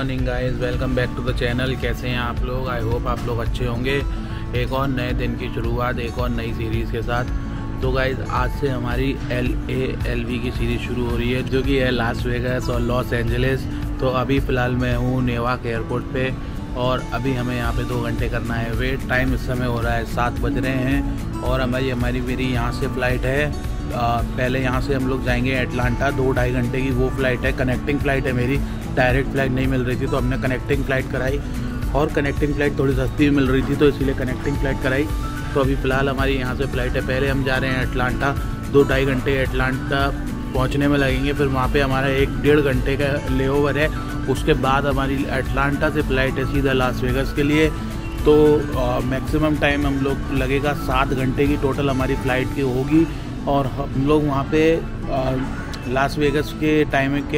Morning guys, welcome back to the channel. कैसे हैं आप लोग? आई होप आप लोग अच्छे होंगे। एक और नए दिन की शुरुआत, एक और नई सीरीज़ के साथ। तो गाइस आज से हमारी LALV की सीरीज़ शुरू हो रही है, जो कि है लास वेगास और लॉस एंजलिस। तो अभी फ़िलहाल मैं हूँ नेवार्क एयरपोर्ट पे और अभी हमें यहाँ पे 2 घंटे करना है वेट। टाइम इस समय हो रहा है 7 बज रहे हैं और मेरी यहाँ से फ़्लाइट है। पहले यहाँ से हम लोग जाएंगे एटलांटा, 2-2.5 घंटे की वो फ़्लाइट है। कनेक्टिंग फ़्लाइट है मेरी, डायरेक्ट फ़्लाइट नहीं मिल रही थी तो हमने कनेक्टिंग फ़्लाइट कराई और कनेक्टिंग फ़्लाइट थोड़ी सस्ती भी मिल रही थी तो इसीलिए कनेक्टिंग फ़्लाइट कराई। तो अभी फ़िलहाल हमारी यहाँ से फ़्लाइट है। पहले हम जा रहे हैं एटलांटा, 2-2.5 घंटे एटलांटा पहुँचने में लगेंगे। फिर वहाँ पे हमारा 1-1.5 घंटे का लेओवर है। उसके बाद हमारी एटलांटा से फ़्लाइट है सीधा लास वेगास के लिए। तो मैक्सिमम टाइम हम लोग लगेगा 7 घंटे की टोटल हमारी फ़्लाइट की होगी और हम लोग वहाँ पे लास वेगास के टाइमिंग के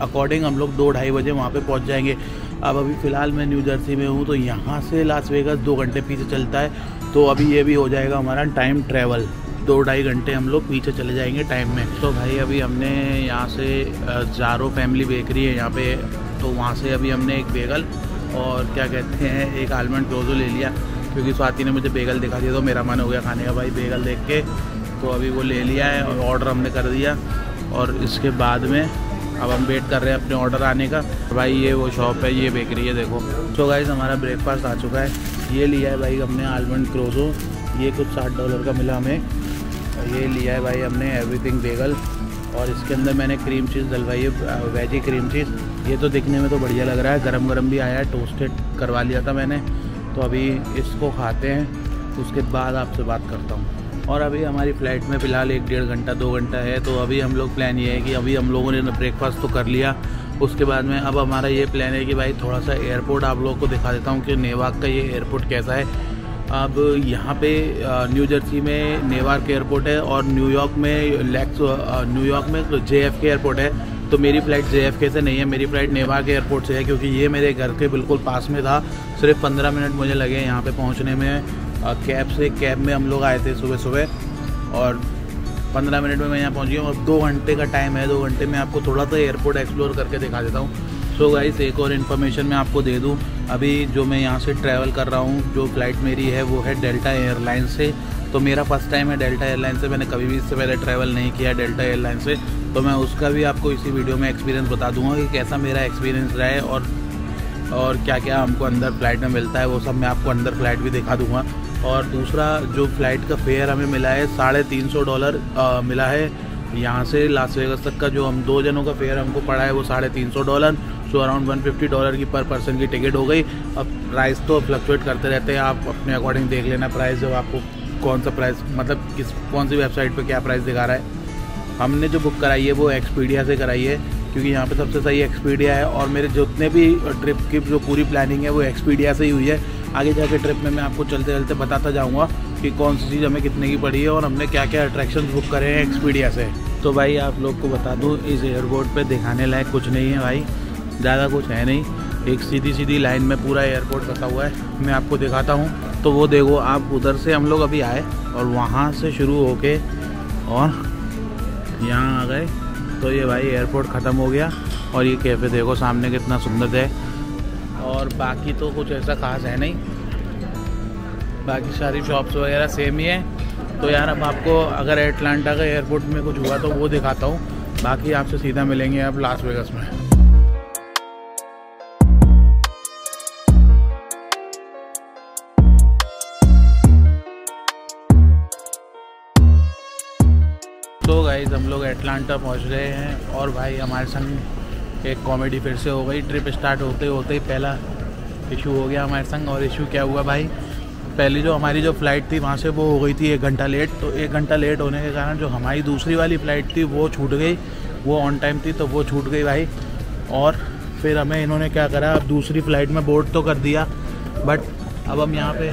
अकॉर्डिंग हम लोग 2-2.5 बजे वहाँ पे पहुँच जाएंगे। अब अभी फ़िलहाल मैं न्यू जर्सी में हूँ तो यहाँ से लास वेगास 2 घंटे पीछे चलता है। तो अभी ये भी हो जाएगा हमारा टाइम ट्रैवल, 2-2.5 घंटे हम लोग पीछे चले जाएंगे टाइम में। तो भाई अभी हमने यहाँ से जारो फैमिली बेकरी है यहाँ पे, तो वहाँ से अभी हमने एक बेगल और क्या कहते हैं एक आलमंड क्रोज़ो ले लिया, क्योंकि स्वाति ने मुझे बेगल दिखा दिया तो मेरा मन हो गया खाने का भाई बेगल देख के। तो अभी वो ले लिया है और ऑर्डर हमने कर दिया और इसके बाद में अब हम वेट कर रहे हैं अपने ऑर्डर आने का। भाई ये वो शॉप है, ये बेकरी है देखो। तो गाइस हमारा ब्रेकफास्ट आ चुका है। ये लिया है भाई हमने आलमंड क्रोज़ो, ये कुछ $60 का मिला हमें। और ये लिया है भाई हमने एवरीथिंग बेगल और इसके अंदर मैंने क्रीम चीज़ डलवाई है, वेजी क्रीम चीज़। ये तो दिखने में तो बढ़िया लग रहा है, गरम गरम भी आया है, टोस्टेड करवा लिया था मैंने। तो अभी इसको खाते हैं, उसके बाद आपसे बात करता हूँ। और अभी हमारी फ़्लाइट में फ़िलहाल 1-1.5 घंटा 2 घंटा है। तो अभी हम लोग प्लान ये है कि अभी हम लोगों ने ब्रेकफास्ट तो कर लिया, उसके बाद में अब हमारा ये प्लान है कि भाई थोड़ा सा एयरपोर्ट आप लोगों को दिखा देता हूँ कि नेवार्क का ये एयरपोर्ट कैसा है। अब यहाँ पे न्यू जर्सी में नेवार्क एयरपोर्ट है और न्यूयॉर्क में JFK एयरपोर्ट है। तो मेरी फ़्लाइट JFK से नहीं है, मेरी फ़्लाइट नेवार्क एयरपोर्ट से है, क्योंकि ये मेरे घर के बिल्कुल पास में था। सिर्फ 15 मिनट मुझे लगे यहाँ पे पहुँचने में। कैब में हम लोग आए थे सुबह और 15 मिनट में मैं यहाँ पहुँच गया हूँ। अब 2 घंटे का टाइम है, 2 घंटे में आपको थोड़ा सा एयरपोर्ट एक्सप्लोर करके दिखा देता हूँ। सो गाइस एक और इन्फॉर्मेशन मैं आपको दे दूँ। अभी जो मैं यहाँ से ट्रैवल कर रहा हूँ, जो फ़्लाइट मेरी है वो है डेल्टा एयरलाइन से। तो मेरा फर्स्ट टाइम है डेल्टा एयरलाइन से, मैंने कभी भी इससे पहले ट्रैवल नहीं किया डेल्टा एयरलाइन से। तो मैं उसका भी आपको इसी वीडियो में एक्सपीरियंस बता दूँगा कि कैसा मेरा एक्सपीरियंस रहा है और क्या क्या हमको अंदर फ़्लाइट में मिलता है, वो सब मैं आपको अंदर फ़्लाइट भी दिखा दूँगा। और दूसरा जो फ़्लाइट का फेयर हमें मिला है $350 मिला है यहाँ से लास वेगास तक का। जो हम 2 जनों का फेयर हमको पड़ा है वो $350, सो अराउंड $150 की पर पर्सन की टिकट हो गई। अब प्राइस तो फ्लक्चुएट करते रहते हैं, आप अपने अकॉर्डिंग देख लेना प्राइस, जब आपको कौन सा प्राइस मतलब कौन सी वेबसाइट पे क्या प्राइस दिखा रहा है। हमने जो बुक कराई है वो एक्सपीडिया से कराई है, क्योंकि यहाँ पे सबसे सही एक्सपीडिया है और मेरे जितने भी ट्रिप की जो पूरी प्लानिंग है वो एक्सपीडिया से ही हुई है। आगे जाके ट्रिप में मैं आपको चलते चलते बताता जाऊँगा कि कौन सी चीज़ हमें कितने की पड़ी है और हमने क्या क्या अट्रैक्शन बुक करे हैं एक्सपीडिया से। तो भाई आप लोग को बता दूँ, इस एयरपोर्ट पे दिखाने लायक कुछ नहीं है भाई, ज़्यादा कुछ है नहीं। एक सीधी लाइन में पूरा एयरपोर्ट बता हुआ है, मैं आपको दिखाता हूँ। तो वो देखो आप, उधर से हम लोग अभी आए और वहाँ से शुरू होके और यहाँ आ गए। तो ये भाई एयरपोर्ट ख़त्म हो गया और ये कैफ़े देखो सामने कितना सुंदर है। और बाकी तो कुछ ऐसा खास है नहीं, बाकी सारी शॉप्स वगैरह सेम ही है। तो यार अब आपको अगर एटलांटा का एयरपोर्ट में कुछ हुआ तो वो दिखाता हूँ, बाकी आपसे सीधा मिलेंगे अब लास वेगास में। तो गाइस हम लोग एटलांटा पहुंच रहे हैं और भाई हमारे संग एक कॉमेडी फिर से हो गई। ट्रिप स्टार्ट होते होते ही पहला इशू हो गया हमारे संग। और इशू क्या हुआ भाई, पहली जो हमारी जो फ़्लाइट थी वहाँ से वो हो गई थी 1 घंटा लेट। तो 1 घंटा लेट होने के कारण जो हमारी दूसरी वाली फ़्लाइट थी वो छूट गई, वो ऑन टाइम थी तो वो छूट गई भाई। और फिर हमें इन्होंने क्या करा, अब दूसरी फ़्लाइट में बोर्ड तो कर दिया, बट अब हम यहाँ पे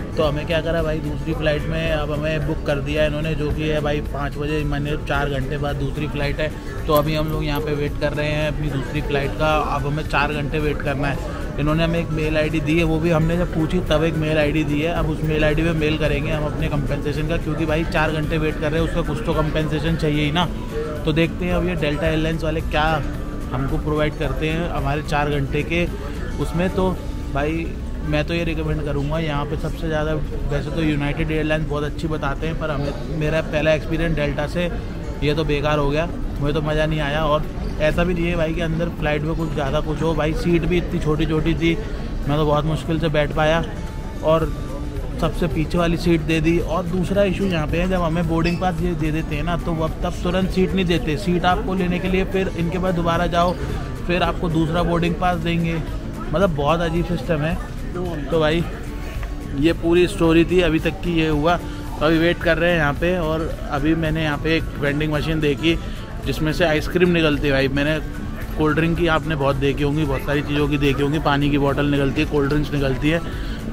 तो हमें क्या करा भाई, दूसरी फ़्लाइट में अब हमें बुक कर दिया इन्होंने, जो कि है भाई 5 बजे, मैंने 4 घंटे बाद दूसरी फ़्लाइट है। तो अभी हम लोग यहाँ पे वेट कर रहे हैं अपनी दूसरी फ़्लाइट का। अब हमें 4 घंटे वेट करना है। इन्होंने हमें एक मेल आईडी दी है, वो भी हमने जब पूछी तब एक मेल आईडी दी है। अब उस मेल आईडी पे मेल करेंगे हम अपने कंपेंसेशन का, क्योंकि भाई 4 घंटे वेट कर रहे हैं, उसका कुछ तो कंपेंसेशन चाहिए ही ना। तो देखते हैं अब ये डेल्टा एयरलाइंस वाले क्या हमको प्रोवाइड करते हैं हमारे 4 घंटे के उसमें। तो भाई मैं तो ये रिकमेंड करूँगा यहाँ पे सबसे ज़्यादा। वैसे तो यूनाइटेड एयरलाइंस बहुत अच्छी बताते हैं, पर हमें मेरा पहला एक्सपीरियंस डेल्टा से ये तो बेकार हो गया, मुझे तो मज़ा नहीं आया। और ऐसा भी नहीं है भाई कि अंदर फ्लाइट में कुछ ज़्यादा कुछ हो, भाई सीट भी इतनी छोटी छोटी थी, मैं तो बहुत मुश्किल से बैठ पाया और सबसे पीछे वाली सीट दे दी। और दूसरा इशू यहाँ पे है, जब हमें बोर्डिंग पास ये दे देते हैं ना, तो अब तब तुरंत सीट नहीं देते। सीट आपको लेने के लिए फिर इनके पास दोबारा जाओ, फिर आपको दूसरा बोर्डिंग पास देंगे, मतलब बहुत अजीब सिस्टम है। तो भाई ये पूरी स्टोरी थी अभी तक की, ये हुआ। तो अभी वेट कर रहे हैं यहाँ पे। और अभी मैंने यहाँ पे एक वेंडिंग मशीन देखी जिसमें से आइसक्रीम निकलती है। भाई मैंने कोल्ड ड्रिंक की आपने बहुत देखी होंगी, बहुत सारी चीज़ों की देखी होंगी, पानी की बोतल निकलती है, कोल्ड ड्रिंक्स निकलती है,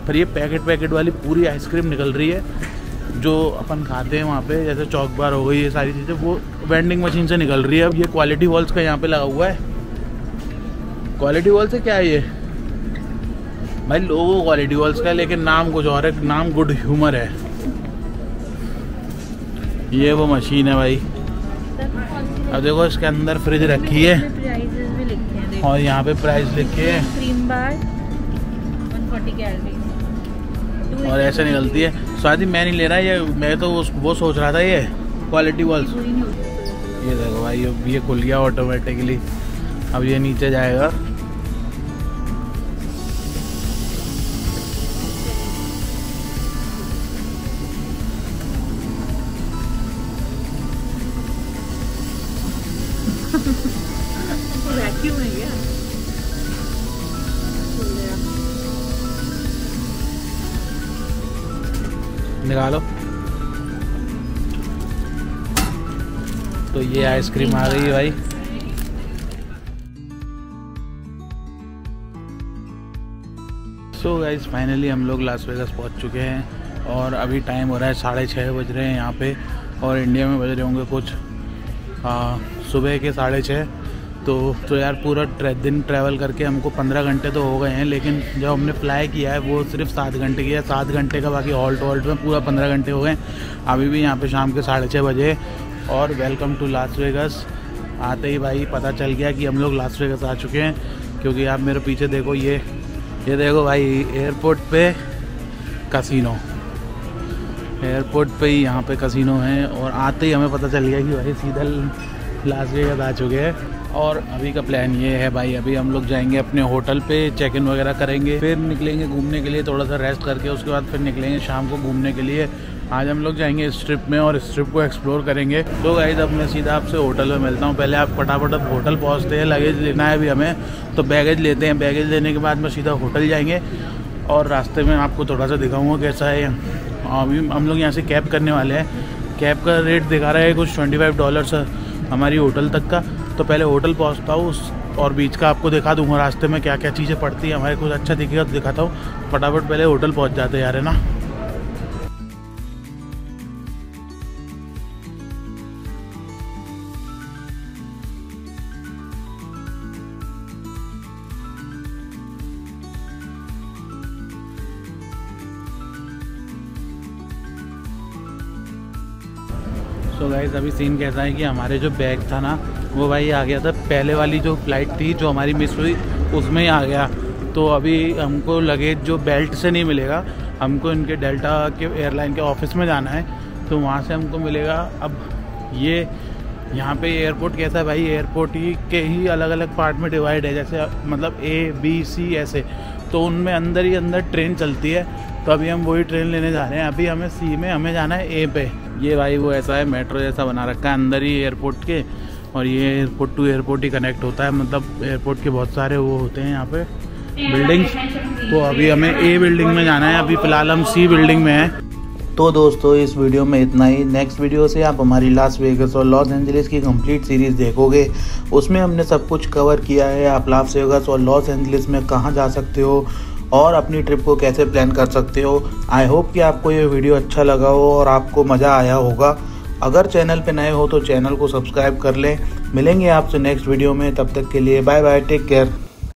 पर ये पैकेट वाली पूरी आइसक्रीम निकल रही है जो अपन खाते हैं वहाँ पे, जैसे चॉक बार हो गई, ये सारी चीज़ें वो वेंडिंग मशीन से निकल रही है। अब ये क्वालिटी वॉल्स का यहाँ पे लगा हुआ है। क्वालिटी वॉल से क्या है ये भाई, लोगो क्वालिटी वॉल्स का है, लेकिन नाम कुछ और है, नाम गुड ह्यूमर है। ये वो मशीन है भाई। अब देखो इसके अंदर फ्रिज रखी है और यहाँ पे प्राइस लिखे है, क्रीम बार 140 कैलोरी और ऐसे निकलती है। शायद मैं नहीं ले रहा ये, मैं तो वो सोच रहा था ये क्वालिटी वॉल्स। ये देखो भाई ये खुल गया ऑटोमेटिकली, अब ये नीचे जाएगा। वैक्यूम है क्या? निकालो। तो ये आइसक्रीम आ गई है भाई। सो गाइस फाइनली हम लोग लास वेगास पहुंच चुके हैं और अभी टाइम हो रहा है 6:30 बज रहे हैं यहाँ पे, और इंडिया में बज रहे होंगे कुछ सुबह के 6:30। तो यार पूरा दिन ट्रैवल करके हमको 15 घंटे तो हो गए हैं, लेकिन जब हमने फ्लाई किया है वो सिर्फ 7 घंटे किया है। 7 घंटे का बाकी हॉल्ट में पूरा 15 घंटे हो गए। अभी भी यहाँ पे शाम के 6:30 बजे और वेलकम टू लास वेगास। आते ही भाई पता चल गया कि हम लोग लास वेगास आ चुके हैं, क्योंकि आप मेरे पीछे देखो, ये देखो भाई एयरपोर्ट पे कसिनो, एयरपोर्ट पे ही यहाँ पे कसिनो है। और आते ही हमें पता चल गया कि भाई सीधा लास वेगास आ चुके हैं। और अभी का प्लान ये है भाई, अभी हम लोग जाएंगे अपने होटल पे, चेक इन वगैरह करेंगे, फिर निकलेंगे घूमने के लिए, थोड़ा सा रेस्ट करके उसके बाद फिर निकलेंगे शाम को घूमने के लिए। आज हम लोग जाएंगे इस ट्रिप में और इस ट्रिप को एक्सप्लोर करेंगे। तो गाइस अब मैं सीधा आपसे होटल में मिलता हूँ। पहले आप फटाफट अब होटल पहुँचते हैं, लगेज लेना है अभी हमें, तो बैगेज लेते हैं। बैगेज लेने के बाद में सीधा होटल जाएंगे और रास्ते में आपको थोड़ा सा दिखाऊँगा कैसा है। अभी हम लोग यहाँ से कैब करने वाले हैं। कैब का रेट दिखा रहा है कुछ $25 हमारी होटल तक का। तो पहले होटल पहुंचता हूँ और बीच का आपको दिखा दूंगा रास्ते में क्या क्या चीज़ें पड़ती हैं, हमारे कुछ अच्छा दिखेगा तो दिखाता हूँ। फटाफट पहले होटल पहुंच जाते यार, है ना। सो गाइस अभी सीन कैसा है कि हमारे जो बैग था ना वो भाई आ गया था, पहले वाली जो फ़्लाइट थी जो हमारी मिस हुई उसमें ही आ गया। तो अभी हमको लगेज जो बेल्ट से नहीं मिलेगा, हमको इनके डेल्टा के एयरलाइन के ऑफिस में जाना है, तो वहाँ से हमको मिलेगा। अब ये यहाँ पे एयरपोर्ट कैसा है भाई, एयरपोर्ट ही के ही अलग अलग पार्ट में डिवाइड है, जैसे मतलब A B C ऐसे, तो उनमें अंदर ही अंदर ट्रेन चलती है। तो अभी हम वही ट्रेन लेने जा रहे हैं। अभी हमें C में हमें जाना है A पे। ये भाई वो ऐसा है, मेट्रो जैसा बना रखा है अंदर ही एयरपोर्ट के, और ये एयरपोर्ट टू एयरपोर्ट ही कनेक्ट होता है, मतलब एयरपोर्ट के बहुत सारे वो होते हैं यहाँ पे बिल्डिंग्स। तो अभी हमें A बिल्डिंग में जाना है, अभी फ़िलहाल हम C बिल्डिंग में हैं। तो दोस्तों इस वीडियो में इतना ही। नेक्स्ट वीडियो से आप हमारी लास वेगास और लॉस एंजलिस की कंप्लीट सीरीज़ देखोगे। उसमें हमने सब कुछ कवर किया है, आप लास वेगास और लॉस एंजलिस में कहाँ जा सकते हो और अपनी ट्रिप को कैसे प्लान कर सकते हो। आई होप कि आपको ये वीडियो अच्छा लगा हो और आपको मज़ा आया होगा। अगर चैनल पे नए हो तो चैनल को सब्सक्राइब कर लें। मिलेंगे आपसे नेक्स्ट वीडियो में, तब तक के लिए बाय बाय, टेक केयर।